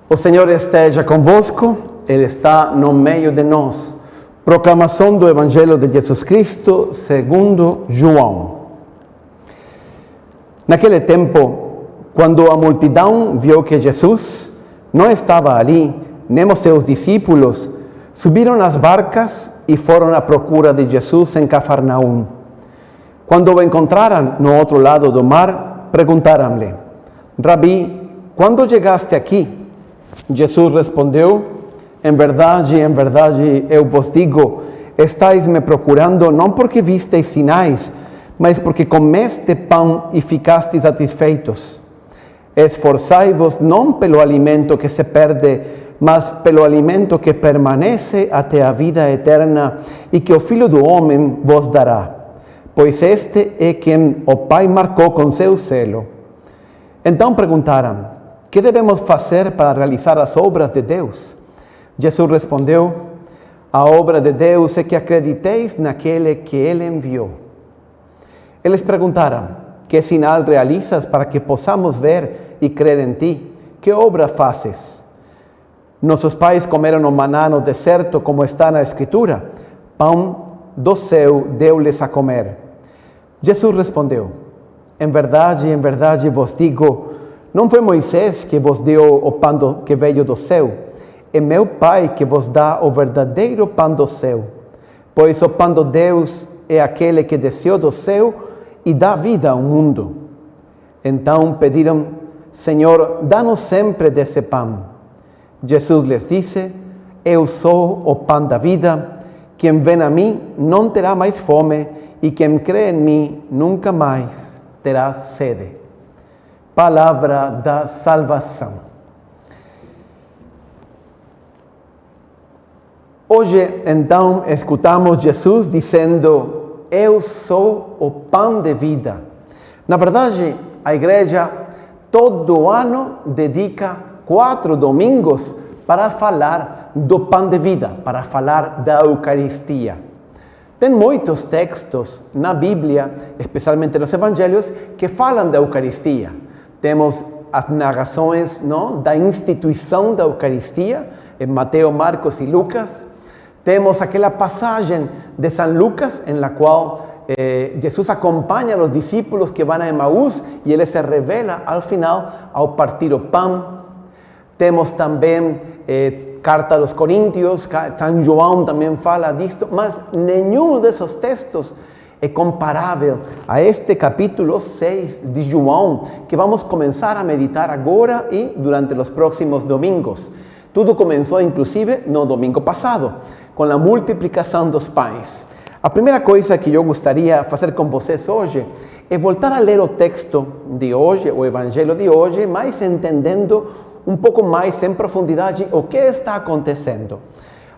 O Senhor esteja convosco, Ele está no meio de nós. Proclamação do Evangelho de Jesus Cristo segundo João. Naquele tempo, quando a multidão viu que Jesus não estava ali, nem os seus discípulos, subiram às barcas e foram à procura de Jesus em Cafarnaum. Quando o encontraram no outro lado do mar, perguntaram-lhe: Rabi, quando chegaste aqui? Jesus respondeu: em verdade, eu vos digo, estáis me procurando não porque visteis sinais, mas porque comeste pão e ficastes satisfeitos. Esforçai-vos não pelo alimento que se perde, mas pelo alimento que permanece até a vida eterna e que o Filho do Homem vos dará, pois este é quem o Pai marcou com seu selo. Então perguntaram: que devemos fazer para realizar as obras de Deus? Jesus respondeu: a obra de Deus é que acrediteis naquele que Ele enviou. Eles perguntaram: que sinal realizas para que possamos ver e crer em ti? Que obra fazes? Nossos pais comeram o maná no deserto, como está na Escritura: pão do céu deu-lhes a comer. Jesus respondeu: em verdade vos digo, não foi Moisés que vos deu o pão que veio do céu, é meu Pai que vos dá o verdadeiro pão do céu. Pois o pão de Deus é aquele que desceu do céu e dá vida ao mundo. Então pediram: Senhor, dá-nos sempre desse pão. Jesus lhes disse: eu sou o pão da vida. Quem vem a mim não terá mais fome, e quem crê em mim nunca mais terá sede. Palavra da salvação. Hoje, então, escutamos Jesus dizendo: eu sou o pão de vida. Na verdade, a igreja todo ano dedica 4 domingos para falar do pão de vida, para falar da Eucaristia. Tem muitos textos na Bíblia, especialmente nos Evangelhos, que falam da Eucaristia. Temos as narrações, não, da instituição da Eucaristia, em Mateus, Marcos e Lucas. Temos aquela passagem de São Lucas, em la qual Jesus acompanha os discípulos que vão a Emaús e ele se revela ao final ao partir o pão. Temos também Carta aos Coríntios, São João também fala disto, mas nenhum desses textos é comparável a este capítulo 6 de João, que vamos começar a meditar agora e durante os próximos domingos. Tudo começou, inclusive, no domingo passado, com a multiplicação dos pães. A primeira coisa que eu gostaria de fazer com vocês hoje é voltar a ler o texto de hoje, o Evangelho de hoje, mas entendendo um pouco mais em profundidade o que está acontecendo.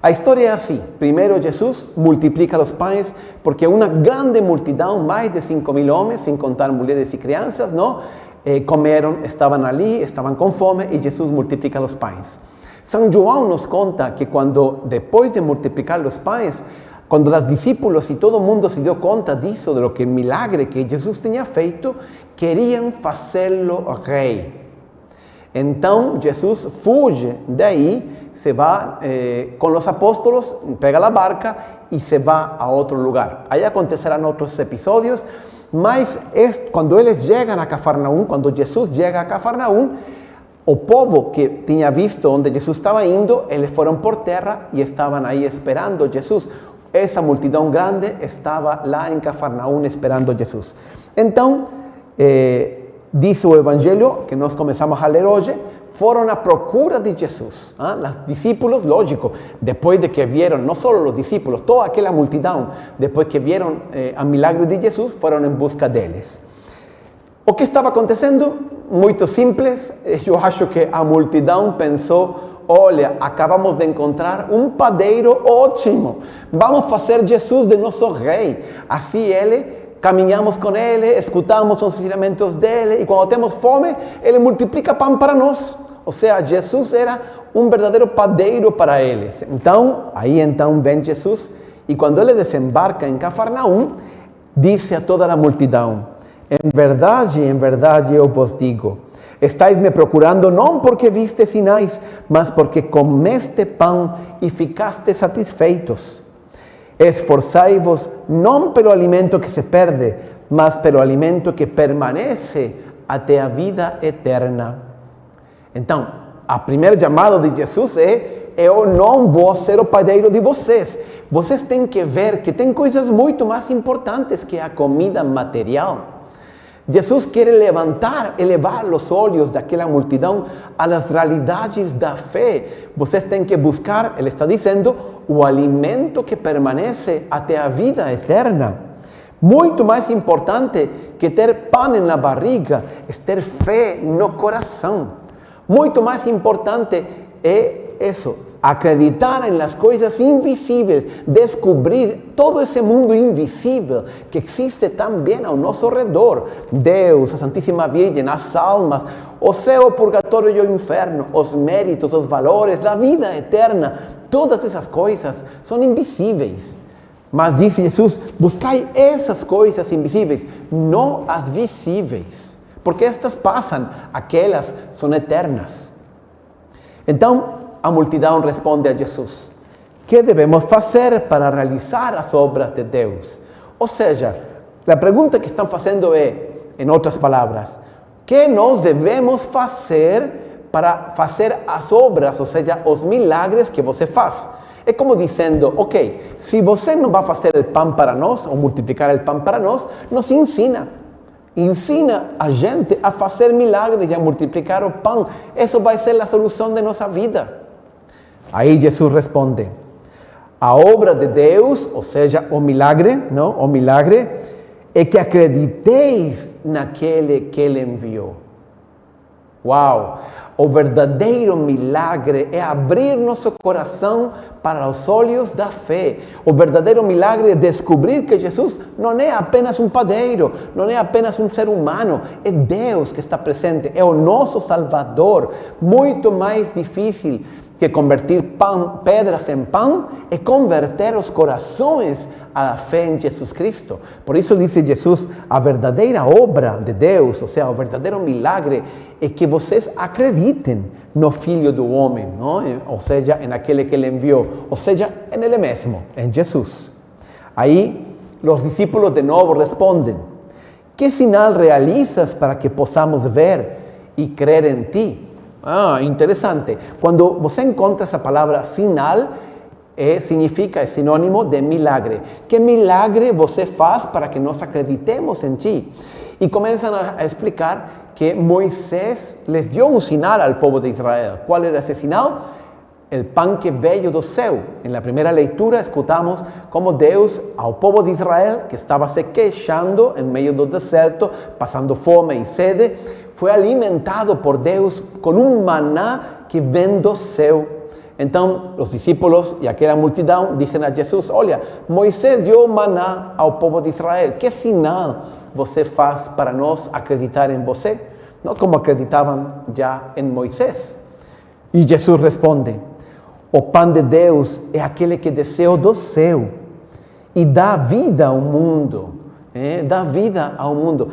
A história é assim: primeiro Jesus multiplica os pães, porque uma grande multidão, mais de 5.000 homens, sem contar mulheres e crianças, não, comeram, estavam ali, estavam com fome, e Jesus multiplica os pães. São João nos conta que quando, depois de multiplicar os pães, quando os discípulos e todo mundo se deu conta disso, do que milagre que Jesus tinha feito, queriam fazê-lo rei. Então Jesus fuge daí, se vai com os apóstolos, pega a barca e se vai a outro lugar. Aí acontecerão outros episódios, mas quando eles chegam a Cafarnaum, quando Jesus chega a Cafarnaum, o povo que tinha visto onde Jesus estava indo, eles foram por terra e estavam aí esperando Jesus. Essa multidão grande estava lá em Cafarnaum esperando Jesus. Então, diz o Evangelho, que nós começamos a ler hoje, foram à procura de Jesus. Os discípulos, lógico, depois de que viram, não só os discípulos, toda aquela multidão, depois que viram o milagre de Jesus, foram em busca deles. O que estava acontecendo? Muito simples. Eu acho que a multidão pensou: olha, acabamos de encontrar um padeiro ótimo, vamos fazer Jesus de nosso rei. Assim caminhamos com ele, escutamos os ensinamentos dele, e quando temos fome, ele multiplica pão para nós. Ou seja, Jesus era um verdadeiro padeiro para eles. Então vem Jesus, e quando ele desembarca em Cafarnaum, disse a toda a multidão: em verdade eu vos digo, Estáis me procurando não porque viste sinais, mas porque comeste pão e ficaste satisfeitos. Esforçai-vos não pelo alimento que se perde, mas pelo alimento que permanece até a vida eterna. Então, a primeira chamada de Jesus é: eu não vou ser o padeiro de vocês. Vocês têm que ver que tem coisas muito mais importantes que a comida material. Jesus quer elevar os olhos daquela multidão às realidades da fé. Vocês têm que buscar, ele está dizendo, o alimento que permanece até a vida eterna. Muito mais importante que ter pão na barriga é ter fé no coração. Muito mais importante é isso, acreditar em las coisas invisíveis, descobrir todo esse mundo invisível que existe também ao nosso redor. Deus, a Santíssima Virgem, as almas, o céu, o purgatório e o inferno, os méritos, os valores, a vida eterna. Todas essas coisas são invisíveis. Mas diz Jesus, buscai essas coisas invisíveis, não as visíveis. Porque estas passam, aquelas são eternas. Então, a multidão responde a Jesus: que devemos fazer para realizar as obras de Deus? Ou seja, a pergunta que estão fazendo é, em outras palavras, que nós devemos fazer para fazer as obras, ou seja, os milagres que você faz? É como dizendo, ok, se você não vai fazer o pão para nós, ou multiplicar o pão para nós, nos ensina. Ensina a gente a fazer milagres e a multiplicar o pão. Isso vai ser a solução de nossa vida. Aí Jesus responde: a obra de Deus, ou seja, o milagre, não? O milagre é que acrediteis naquele que Ele enviou. Uau! O verdadeiro milagre é abrir nosso coração para os olhos da fé. O verdadeiro milagre é descobrir que Jesus não é apenas um padeiro, não é apenas um ser humano, é Deus que está presente, é o nosso Salvador. Muito mais difícil que convertir pedras em pão é converter os corações à fé em Jesus Cristo. Por isso diz Jesus, a verdadeira obra de Deus, ou seja, o verdadeiro milagre, é que vocês acreditem no Filho do Homem, não? Ou seja, naquele que Ele enviou, ou seja, em Ele mesmo, em Jesus. Aí, os discípulos de novo respondem: que sinal realizas para que possamos ver e crer em Ti? Ah, interessante. Quando você encontra essa palavra sinal, significa, é sinônimo de milagre. Que milagre você faz para que nós acreditemos em Ti? E começam a explicar que Moisés les deu um sinal ao povo de Israel. Qual era esse sinal? O pão que veio do céu. Na primeira leitura, escutamos como Deus, ao povo de Israel, que estava se queixando em meio do deserto, passando fome e sede, foi alimentado por Deus com um maná que vem do céu. Então, os discípulos e aquela multidão dizem a Jesus: olha, Moisés deu maná ao povo de Israel. Que sinal você faz para nós acreditar em você? Não como acreditavam já em Moisés. E Jesus responde: o pão de Deus é aquele que desceu do céu e dá vida ao mundo. Dá vida ao mundo.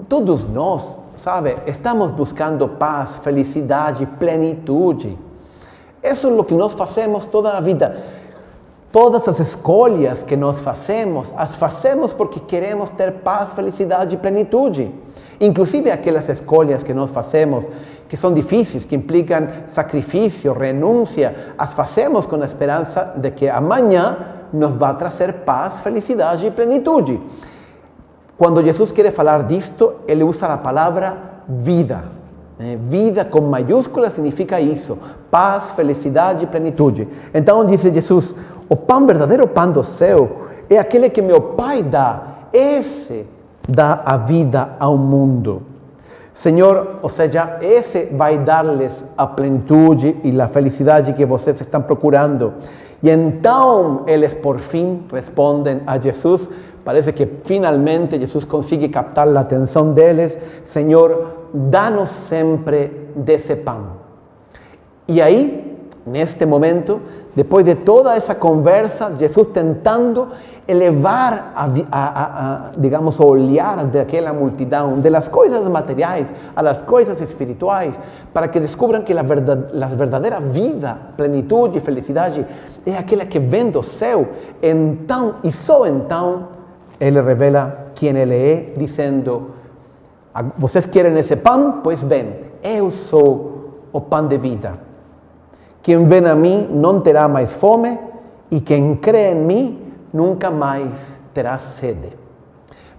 Todos nós, sabe, estamos buscando paz, felicidade, plenitude. Isso é o que nós fazemos toda a vida. Todas as escolhas que nós fazemos, as fazemos porque queremos ter paz, felicidade e plenitude. Inclusive aquelas escolhas que nós fazemos, que são difíceis, que implicam sacrifício, renúncia, as fazemos com a esperança de que amanhã nos vai trazer paz, felicidade e plenitude. Quando Jesus quer falar disto, ele usa a palavra vida. Vida com maiúsculas significa isso: paz, felicidade e plenitude. Então disse Jesus: o pão, verdadeiro pão do céu, é aquele que meu Pai dá. Esse dá a vida ao mundo. Senhor, ou seja, esse vai dar-lhes a plenitude e a felicidade que vocês estão procurando. E então eles por fim respondem a Jesus. Parece que finalmente Jesus consegue captar a atenção deles. Senhor, dá-nos sempre desse pão. E aí, En este momento, después de toda esa conversa, Jesús tentando elevar, digamos, olear de aquella multitud, de las cosas materiales a las cosas espirituales, para que descubran que la verdadera vida, plenitud y felicidad es aquella que vem do céu. Então, e só então, Ele revela quem Ele é, dizendo: vocês querem esse pão? Pois bem, eu sou o pão de vida. Quem vem a mim não terá mais fome, e quem crê em mim nunca mais terá sede.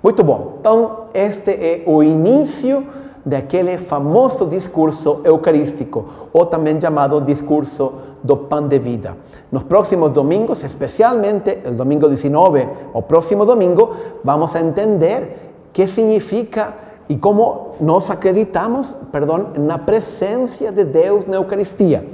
Muito bom. Então, este é o início daquele famoso discurso eucarístico, ou também chamado discurso do pão de vida. Nos próximos domingos, especialmente o domingo 19, o próximo domingo, vamos a entender que significa e como nós acreditamos, na presença de Deus na Eucaristia.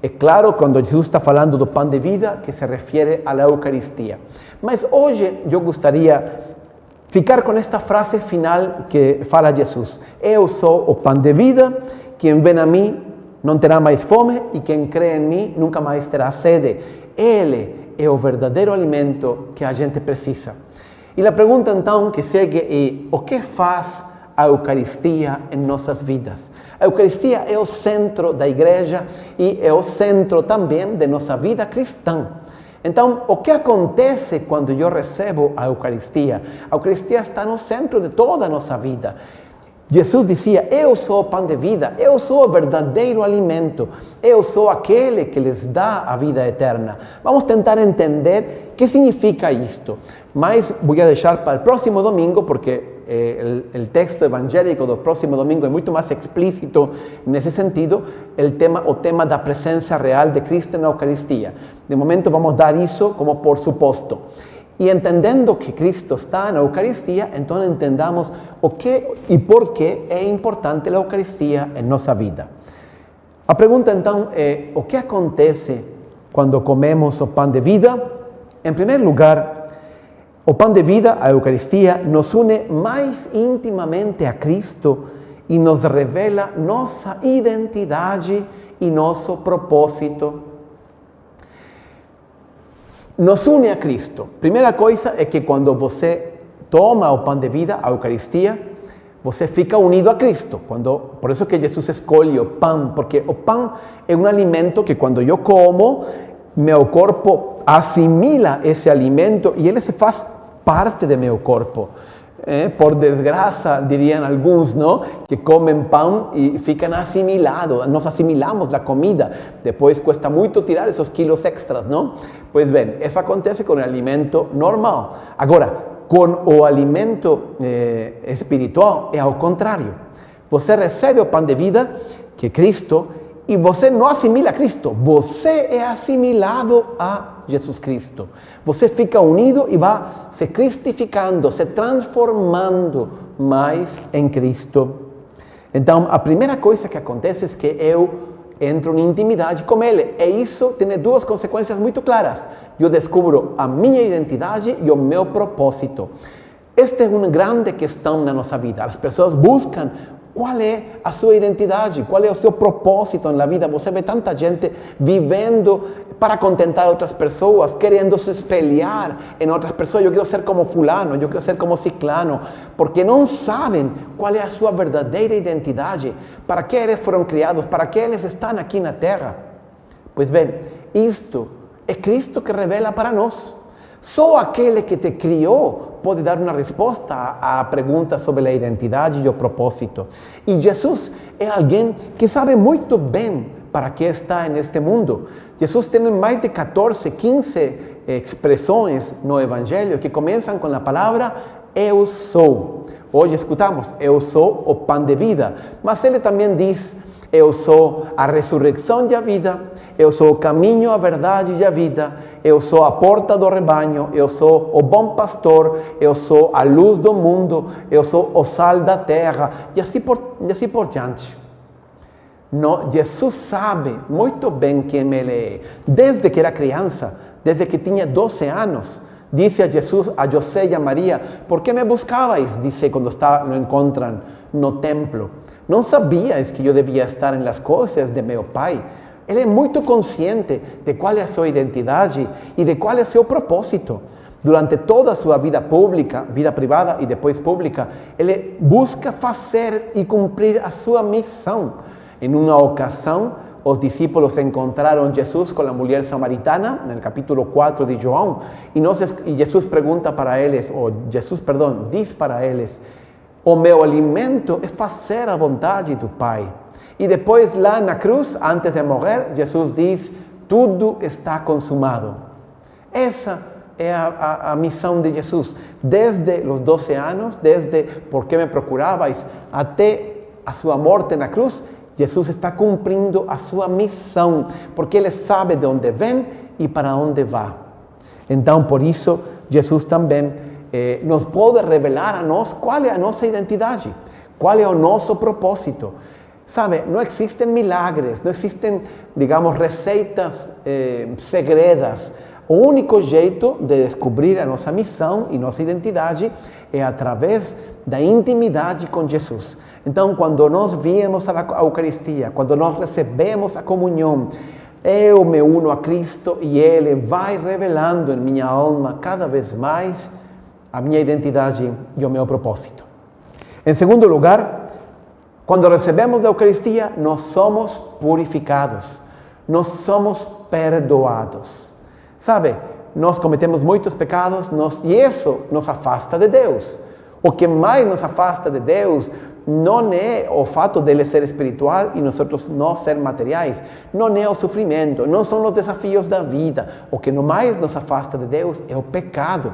É claro, quando Jesus está falando do pão de vida, que se refere à Eucaristia. Mas hoje eu gostaria de ficar com esta frase final que fala Jesus: eu sou o pão de vida, quem vem a mim não terá mais fome, e quem crê em mim nunca mais terá sede. Ele é o verdadeiro alimento que a gente precisa. E a pergunta então que segue é: o que faz a Eucaristia em nossas vidas? A Eucaristia é o centro da igreja e é o centro também de nossa vida cristã. Então, o que acontece quando eu recebo a Eucaristia? A Eucaristia está no centro de toda a nossa vida. Jesus dizia: eu sou o pão de vida, eu sou o verdadeiro alimento, eu sou aquele que lhes dá a vida eterna. Vamos tentar entender o que significa isto, mas vou deixar para o próximo domingo, porque o texto evangélico do próximo domingo é muito mais explícito nesse sentido, o tema da presença real de Cristo na Eucaristia. De momento vamos dar isso como por suposto. E entendendo que Cristo está na Eucaristia, então entendamos o que e por que é importante a Eucaristia em nossa vida. A pergunta então é: o que acontece quando comemos o pão de vida? Em primeiro lugar, o pão de vida, a Eucaristia, nos une mais intimamente a Cristo e nos revela nossa identidade e nosso propósito. Nos une a Cristo. Primeira coisa é que quando você toma o pão de vida, a Eucaristia, você fica unido a Cristo. Por isso que Jesus escolhe o pão, porque o pão é um alimento que quando eu como, meu corpo assimila esse alimento e ele se faz parte de meu corpo. Por desgraça, diriam alguns, não? Que comem pão e ficam assimilados. Nós assimilamos a comida. Depois custa muito tirar esses quilos extras, não? Pois bem, isso acontece com o alimento normal. Agora, com o alimento espiritual é ao contrário. Você recebe o pão de vida, que é Cristo, e você não assimila a Cristo. Você é assimilado a Jesus Cristo. Você fica unido e vai se cristificando, se transformando mais em Cristo. Então, a primeira coisa que acontece é que eu entro em intimidade com Ele. E isso tem duas consequências muito claras. Eu descubro a minha identidade e o meu propósito. Esta é uma grande questão na nossa vida. As pessoas buscam qual é a sua identidade, qual é o seu propósito na vida. Você vê tanta gente vivendo para contentar outras pessoas, querendo se espelhar em outras pessoas. Eu quero ser como fulano, eu quero ser como ciclano, porque não sabem qual é a sua verdadeira identidade, para que eles foram criados, para que eles estão aqui na terra. Pois bem, isto é Cristo que revela para nós. Só aquele que te criou pode dar uma resposta à pergunta sobre a identidade e o propósito. E Jesus é alguém que sabe muito bem para que está neste mundo. Jesus tem mais de 14, 15 expressões no Evangelho que começam com a palavra eu sou. Hoje escutamos, eu sou o pão de vida. Mas ele também diz: eu sou a ressurreição e a vida, eu sou o caminho, a verdade e a vida, eu sou a porta do rebanho, eu sou o bom pastor, eu sou a luz do mundo, eu sou o sal da terra, e assim por diante. Jesus sabe muito bem quem Ele é. Desde que era criança, desde que tinha 12 anos, disse a Jesus, a José e a Maria: por que me buscavais? Disse quando lo encontram no templo. Não sabias que eu devia estar nas coisas de meu pai? Ele é muito consciente de qual é a sua identidade e de qual é o seu propósito. Durante toda a sua vida pública, vida privada e depois pública, ele busca fazer e cumprir a sua missão. Em uma ocasião, os discípulos encontraram Jesus com a mulher samaritana, no capítulo 4 de João, e Jesus pergunta para eles, diz para eles, o meu alimento é fazer a vontade do Pai. E depois lá na cruz, antes de morrer, Jesus diz, tudo está consumado. Essa é a missão de Jesus. Desde os 12 anos, desde por que me procurabais, até a sua morte na cruz, Jesus está cumprindo a sua missão, porque Ele sabe de onde vem e para onde vai. Então, por isso, Jesus também nos pode revelar a nós qual é a nossa identidade, qual é o nosso propósito. Sabe, não existem milagres, não existem, digamos, receitas segredas. O único jeito de descobrir a nossa missão e nossa identidade é através da intimidade com Jesus. Então, quando nós viemos à Eucaristia, quando nós recebemos a comunhão, eu me uno a Cristo e Ele vai revelando em minha alma cada vez mais a minha identidade e o meu propósito. Em segundo lugar, quando recebemos a Eucaristia, nós somos purificados, nós somos perdoados. Sabe, nós cometemos muitos pecados e isso nos afasta de Deus. O que mais nos afasta de Deus não é o fato dele ser espiritual e nós não ser materiais. Não é o sofrimento, não são os desafios da vida. O que mais nos afasta de Deus é o pecado.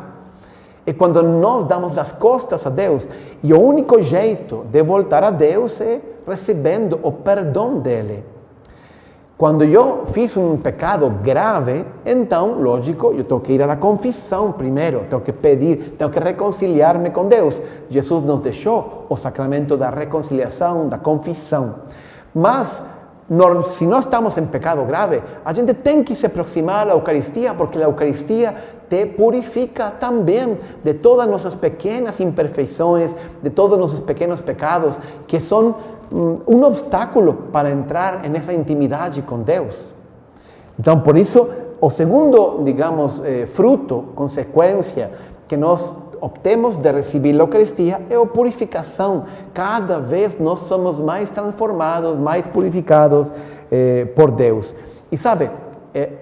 E quando nós damos as costas a Deus, e o único jeito de voltar a Deus é recebendo o perdão dele. Quando eu fiz um pecado grave, então, lógico, eu tenho que ir à confissão primeiro, tenho que pedir, tenho que reconciliar-me com Deus. Jesus nos deixou o sacramento da reconciliação, da confissão. Mas, se nós estamos em pecado grave, a gente tem que se aproximar da Eucaristia, porque a Eucaristia te purifica também de todas nossas pequenas imperfeições, de todos nossos pequenos pecados, que são um obstáculo para entrar nessa intimidade com Deus. Então, por isso, o segundo, digamos, fruto, consequência que nós obtemos de receber a Eucaristia é a purificação. Cada vez nós somos mais transformados, mais purificados por Deus. E sabe,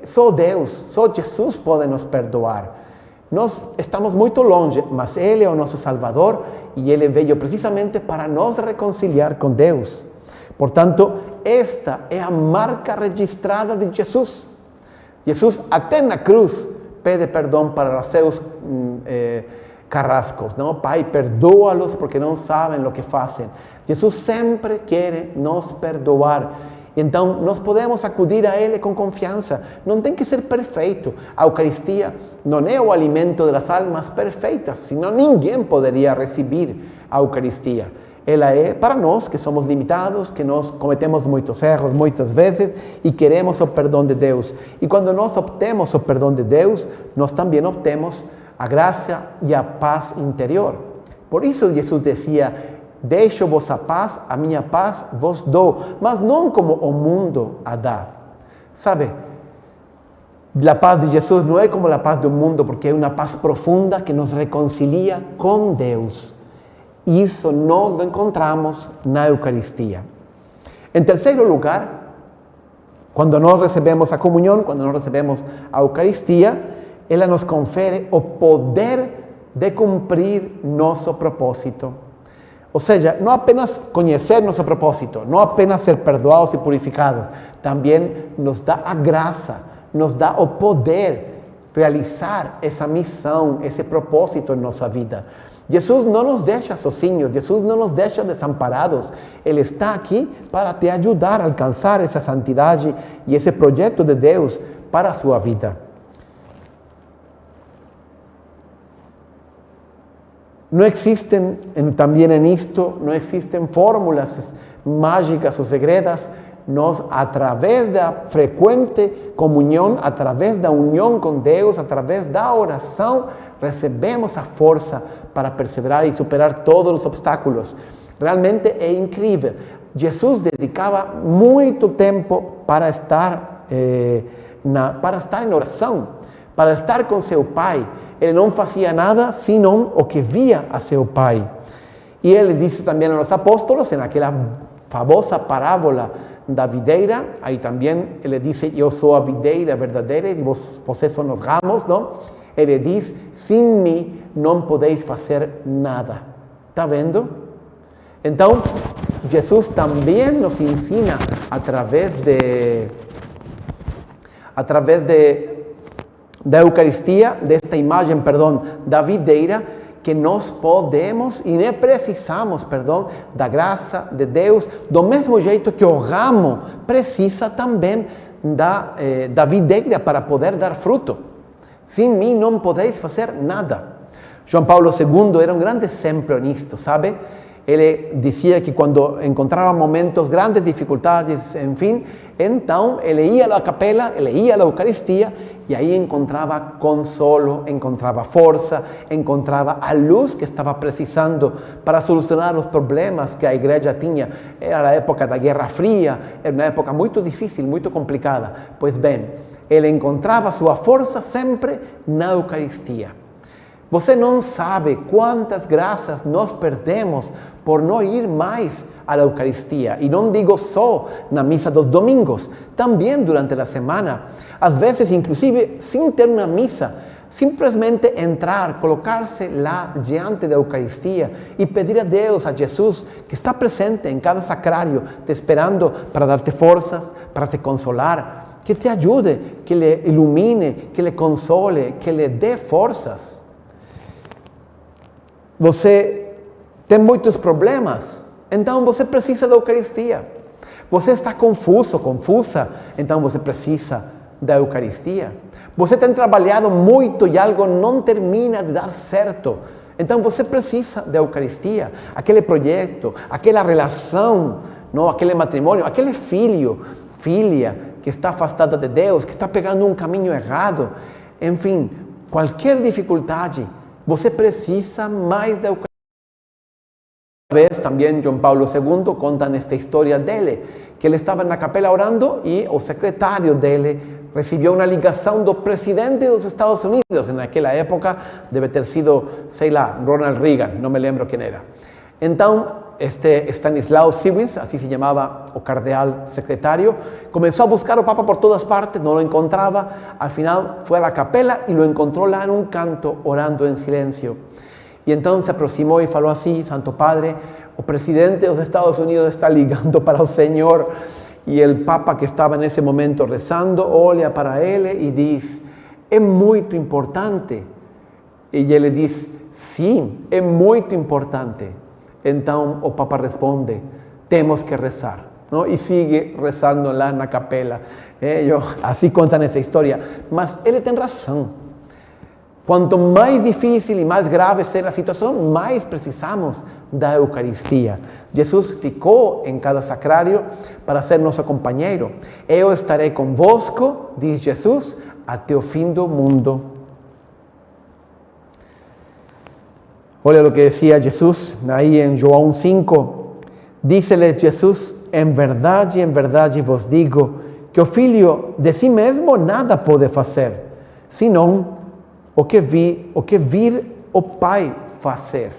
só Deus, só Jesus pode nos perdoar. Nós estamos muito longe, mas Ele é o nosso Salvador e Ele veio precisamente para nos reconciliar com Deus. Portanto, esta é a marca registrada de Jesus. Jesus, até na cruz, pede perdão para os seus carrascos. Não? Pai, perdoa-los porque não sabem o que fazem. Jesus sempre quer nos perdoar. Então, nós podemos acudir a Ele com confiança. Não tem que ser perfeito. A Eucaristia não é o alimento das almas perfeitas, senão ninguém poderia receber a Eucaristia. Ela é para nós que somos limitados, que nós cometemos muitos erros muitas vezes e queremos o perdão de Deus. E quando nós obtemos o perdão de Deus, nós também obtemos a graça e a paz interior. Por isso Jesus dizia, deixo-vos a paz, a minha paz vos dou, mas não como o mundo a dá. Sabe, a paz de Jesus não é como a paz do mundo, porque é uma paz profunda que nos reconcilia com Deus. Isso nós encontramos na Eucaristia. Em terceiro lugar, quando nós recebemos a comunhão, quando nós recebemos a Eucaristia, ela nos confere o poder de cumprir nosso propósito. Ou seja, não apenas conhecer nosso propósito, não apenas ser perdoados e purificados, também nos dá a graça, nos dá o poder de realizar essa missão, esse propósito em nossa vida. Jesus não nos deixa sozinhos, Jesus não nos deixa desamparados. Ele está aqui para te ajudar a alcançar essa santidade e esse projeto de Deus para a sua vida. Não existem, também nisto, não existem fórmulas mágicas ou segredas. Nós, através da frequente comunhão, através da união com Deus, através da oração, recebemos a força para perseverar e superar todos os obstáculos. Realmente é incrível. Jesus dedicava muito tempo para estar para estar em oração, para estar com seu pai. Ele não fazia nada senão o que via a seu pai. E ele disse também aos apóstolos, naquela famosa parábola da videira, aí também ele disse: eu sou a videira verdadeira e vocês são os ramos, não? Ele diz: sem mim não podeis fazer nada. Está vendo? Então, Jesus também nos ensina através da Eucaristia, desta imagem, da videira, que nós podemos e nem precisamos, da graça de Deus, do mesmo jeito que o ramo precisa também da videira para poder dar fruto. Sem mim não podeis fazer nada. João Paulo II era um grande exemplo nisto, sabe? Ele dizia que quando encontrava momentos, grandes dificuldades, enfim, então ele ia à capela, ele ia à Eucaristia e aí encontrava consolo, encontrava força, encontrava a luz que estava precisando para solucionar os problemas que a igreja tinha. Era a época da Guerra Fria, era uma época muito difícil, muito complicada. Pois bem, ele encontrava sua força sempre na Eucaristia. Você não sabe quantas graças nós perdemos por não ir mais à Eucaristia. E não digo só na missa dos domingos, também durante a semana. Às vezes, inclusive, sem ter uma missa, simplesmente entrar, colocar-se lá diante da Eucaristia e pedir a Deus, a Jesus, que está presente em cada sacrário, te esperando para dar-te forças, para te consolar, que te ajude, que lhe ilumine, que lhe console, que lhe dê forças. Você tem muitos problemas, então você precisa da Eucaristia. Você está confuso, confusa, então você precisa da Eucaristia. Você tem trabalhado muito e algo não termina de dar certo, então você precisa da Eucaristia. Aquele projeto, aquela relação, não, aquele matrimônio, aquele filho, filha que está afastada de Deus, que está pegando um caminho errado, enfim, qualquer dificuldade, você precisa mais da Eucaristia. Uma vez também João Paulo II conta nesta história dele, que ele estava na capela orando e o secretário dele recebeu uma ligação do presidente dos Estados Unidos. Naquela época deve ter sido, sei lá, Ronald Reagan, não me lembro quem era. Então, este Stanislaw Siwins, assim se chamava o cardeal secretário, começou a buscar o Papa por todas partes, não o encontrava. Al final foi à capela e lo encontrou lá em um canto, orando em silêncio. E então se aproximou e falou assim: Santo Padre, o presidente dos Estados Unidos está ligando para o Senhor. E o Papa, que estava nesse momento rezando, olha para ele e diz: é muito importante. E ele diz: sim, é muito importante. Então o Papa responde: temos que rezar. ¿No? E sigue rezando lá na capela. Assim conta essa história. Mas ele tem razão. Quanto mais difícil e mais grave ser a situação, mais precisamos da Eucaristia. Jesus ficou em cada sacrário para ser nosso companheiro. Eu estarei convosco, diz Jesus, até o fim do mundo. Olha o que dizia Jesus aí em João 5. Diz-lhe Jesus: em verdade vos digo, que o Filho de si mesmo nada pode fazer, senão o que vir o Pai fazer.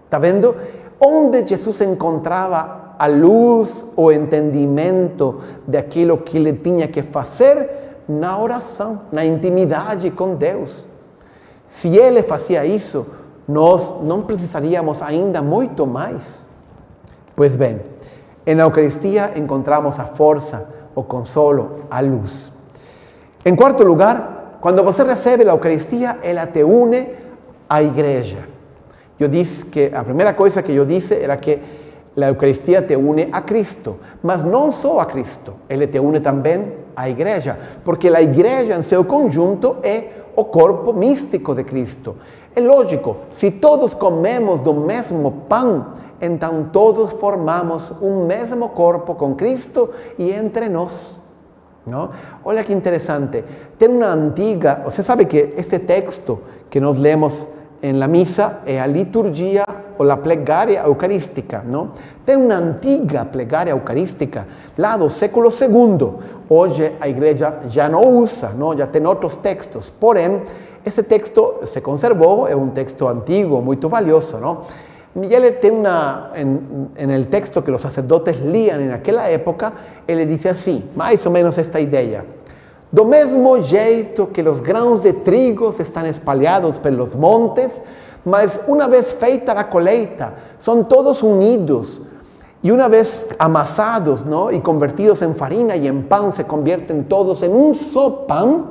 Está vendo? Onde Jesus encontrava a luz, o entendimento daquilo que ele tinha que fazer? Na oração, na intimidade com Deus. Se ele fazia isso, nós não precisaríamos ainda muito mais. Pois bem, na Eucaristia encontramos a força, o consolo, a luz. Em quarto lugar, quando você recebe a Eucaristia, ela te une à igreja. Eu disse que a primeira coisa que eu disse era que a Eucaristia te une a Cristo, mas não só a Cristo, ele te une também à igreja, porque a igreja em seu conjunto é o corpo místico de Cristo. É lógico, se todos comemos do mesmo pão, então todos formamos um mesmo corpo com Cristo e entre nós. ¿No? Olha que interessante, tem uma antiga, você sabe que este texto que nós lemos em la missa é a liturgia ou a plegária eucarística, não? Tem uma antiga plegária eucarística lá do século II. Hoje a igreja já não usa, não? Já tem outros textos. Porém, esse texto se conservou, é um texto antigo, muito valioso, não? E ele tem no texto que os sacerdotes liam naquela época, ele diz assim, mais ou menos esta ideia. Do mesmo jeito que os grãos de trigo estão espalhados pelos montes, mas uma vez feita a colheita, são todos unidos, e uma vez amassados, não? E convertidos em farina e em pão, se conviertem todos em um só pão,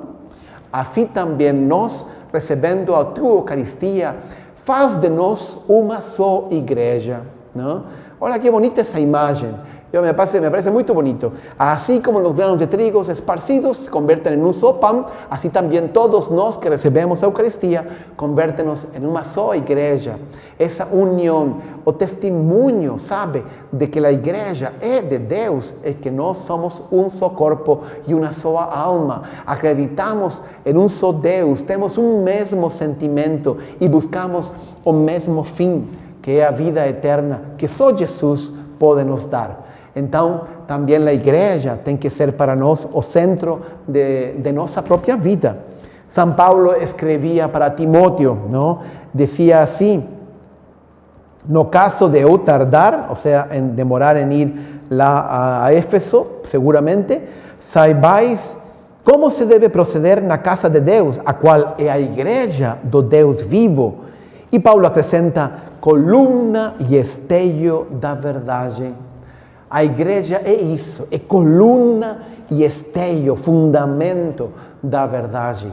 assim também nós, recebendo a tua Eucaristia, faz de nós uma só igreja. Não? Olha que bonita essa imagem. Me parece muito bonito. Assim como os grãos de trigo esparcidos se convertem em um só pão, assim também todos nós que recebemos a Eucaristia, convertem-nos em uma só igreja. Essa união, o testemunho, sabe, de que a igreja é de Deus, é que nós somos um só corpo e uma só alma. Acreditamos em um só Deus, temos um mesmo sentimento e buscamos o mesmo fim, que é a vida eterna, que só Jesus pode nos dar. Então, também a igreja tem que ser para nós o centro de nossa própria vida. São Paulo escrevia para Timóteo, não? Dizia assim, no caso de eu tardar, ou seja, em demorar em ir lá a Éfeso, seguramente, saibais como se deve proceder na casa de Deus, a qual é a igreja do Deus vivo. E Paulo acrescenta, coluna e esteio da verdade. A igreja é isso, é coluna e esteio, fundamento da verdade.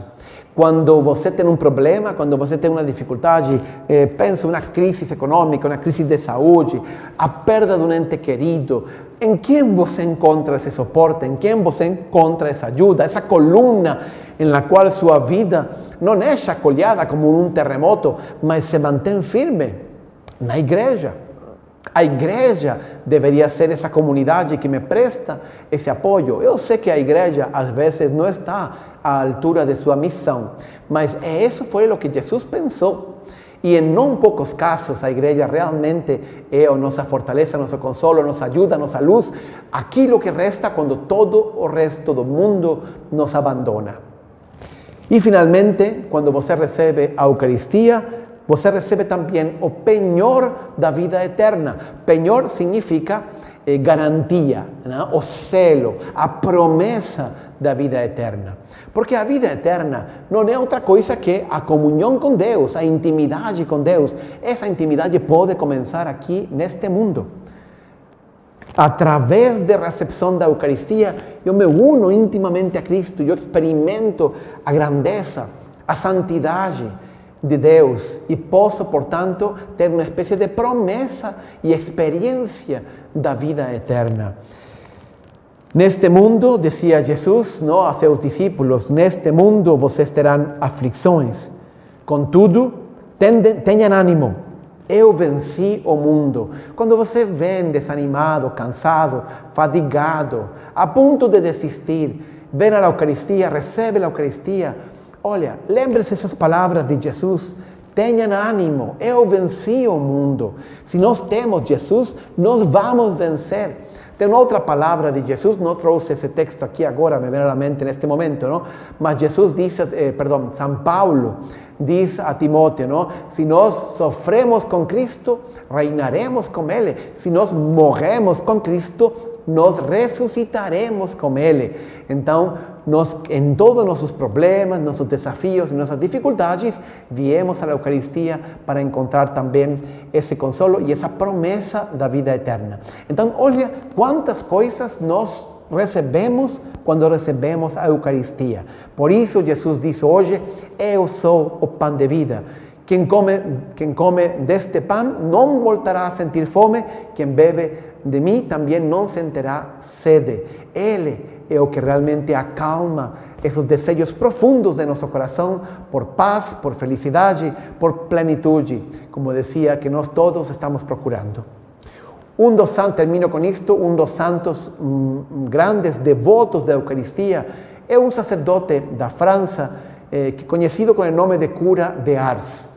Quando você tem um problema, quando você tem uma dificuldade, pensa uma crise econômica, uma crise de saúde, a perda de um ente querido, em quem você encontra esse suporte, em quem você encontra essa ajuda, essa coluna em la qual sua vida não é chacoalhada como um terremoto, mas se mantém firme na igreja. A igreja deveria ser essa comunidade que me presta esse apoio. Eu sei que a igreja às vezes não está à altura de sua missão, mas isso foi o que Jesus pensou. E em não poucos casos a igreja realmente é a nossa fortaleza, nosso consolo, nossa ajuda, nossa luz, aquilo que resta quando todo o resto do mundo nos abandona. E finalmente, quando você recebe a Eucaristia, você recebe também o penhor da vida eterna. Penhor significa garantia, né? O selo, a promessa da vida eterna. Porque a vida eterna não é outra coisa que a comunhão com Deus, a intimidade com Deus. Essa intimidade pode começar aqui neste mundo. Através da recepção da Eucaristia, eu me uno intimamente a Cristo, eu experimento a grandeza, a santidade de Deus e posso, portanto, ter uma espécie de promessa e experiência da vida eterna. Neste mundo, dizia Jesus, não, a seus discípulos, neste mundo vocês terão aflições. Contudo, tenham ânimo. Eu venci o mundo. Quando você vem desanimado, cansado, fadigado, a ponto de desistir, vem à Eucaristia, recebe a Eucaristia. Olha, lembre-se essas palavras de Jesus. Tenham ânimo, eu venci o mundo. Se nós temos Jesus, nós vamos vencer. Tem outra palavra de Jesus, não trouxe esse texto aqui agora, me vem à mente neste momento, não? Mas Jesus diz, São Paulo diz a Timóteo, não? Se nós sofremos com Cristo, reinaremos com Ele. Se nós morremos com Cristo, nós ressuscitaremos com Ele. Então, nós, em todos os nossos problemas, nossos desafios, nossas dificuldades, viemos à Eucaristia para encontrar também esse consolo e essa promessa da vida eterna. Então, olha quantas coisas nós recebemos quando recebemos a Eucaristia. Por isso, Jesus diz hoje, eu sou o pão de vida. Quem come deste pão não voltará a sentir fome, quem bebe de mim também não sentirá sede. Ele é o que realmente acalma esses desejos profundos de nosso coração por paz, por felicidade, por plenitude, como dizia que nós todos estamos procurando. Termino com isto, um dos santos grandes devotos da Eucaristia é um sacerdote da França, conhecido com o nome de cura de Ars.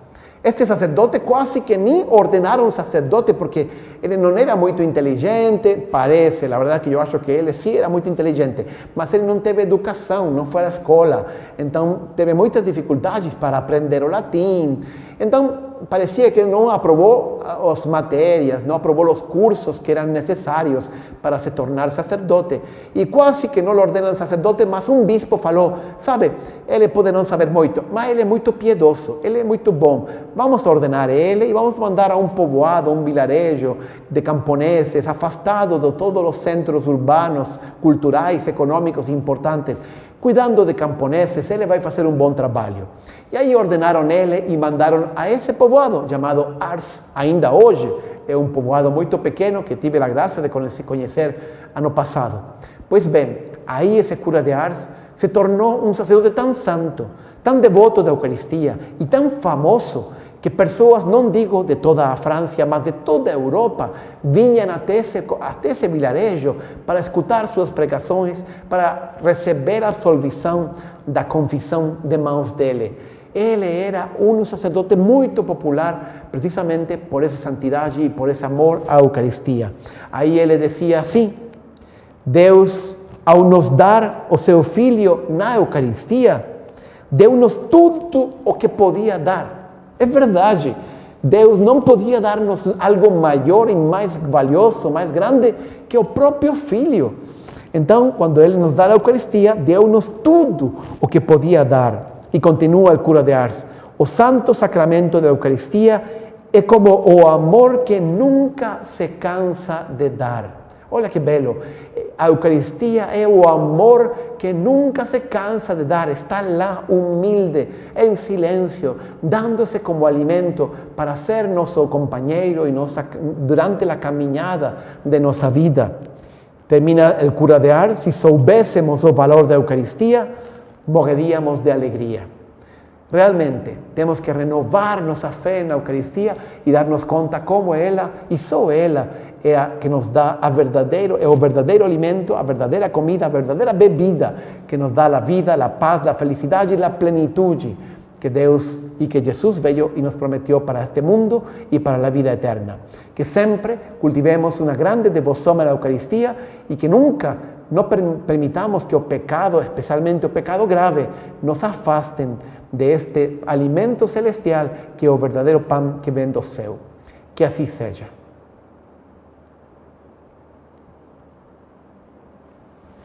Este sacerdote quase que nem ordenaram sacerdote, porque ele não era muito inteligente, parece, a verdade que eu acho que ele sim era muito inteligente, mas ele não teve educação, não foi à escola, então teve muitas dificuldades para aprender o latim. Então parecia que ele não aprovou as matérias, não aprovou os cursos que eram necessários para se tornar sacerdote. E quase que não o ordenam sacerdote, mas um bispo falou, sabe, ele pode não saber muito, mas ele é muito piedoso, ele é muito bom. Vamos ordenar ele e vamos mandar a um povoado, um vilarejo de camponeses, afastado de todos os centros urbanos, culturais, econômicos importantes, cuidando de camponeses, ele vai fazer um bom trabalho. E aí ordenaram ele e mandaram a esse povoado chamado Ars, ainda hoje. É um povoado muito pequeno que tive a graça de conhecer ano passado. Pois bem, aí esse cura de Ars se tornou um sacerdote tão santo, tão devoto da Eucaristia e tão famoso, que pessoas, não digo de toda a França, mas de toda a Europa, vinham até esse vilarejo para escutar suas pregações, para receber a absolvição da confissão de mãos dele. Ele era um sacerdote muito popular, precisamente por essa santidade e por esse amor à Eucaristia. Aí ele dizia assim: Deus, ao nos dar o seu Filho na Eucaristia, deu-nos tudo o que podia dar. É verdade, Deus não podia dar-nos algo maior e mais valioso, mais grande que o próprio Filho. Então, quando Ele nos dá a Eucaristia, deu-nos tudo o que podia dar. E continua o cura de Ars: o santo sacramento da Eucaristia é como o amor que nunca se cansa de dar. Olha que belo, a Eucaristia é o amor que nunca se cansa de dar, está lá humilde, em silêncio, dando-se como alimento para ser nosso companheiro e durante a caminhada de nossa vida. Termina o cura de Ars: se soubéssemos o valor da Eucaristia, morreríamos de alegria. Realmente, temos que renovar nossa fé na Eucaristia e dar-nos conta como ela, e só ela, é a que nos dá o verdadeiro alimento, a verdadeira comida, a verdadeira bebida, que nos dá a vida, a paz, a felicidade e a plenitude que Deus e que Jesus veio e nos prometeu para este mundo e para a vida eterna. Que sempre cultivemos uma grande devoção à Eucaristia e que nunca não permitamos que o pecado, especialmente o pecado grave, nos afastem deste alimento celestial que é o verdadeiro pão que vem do céu. Que assim seja.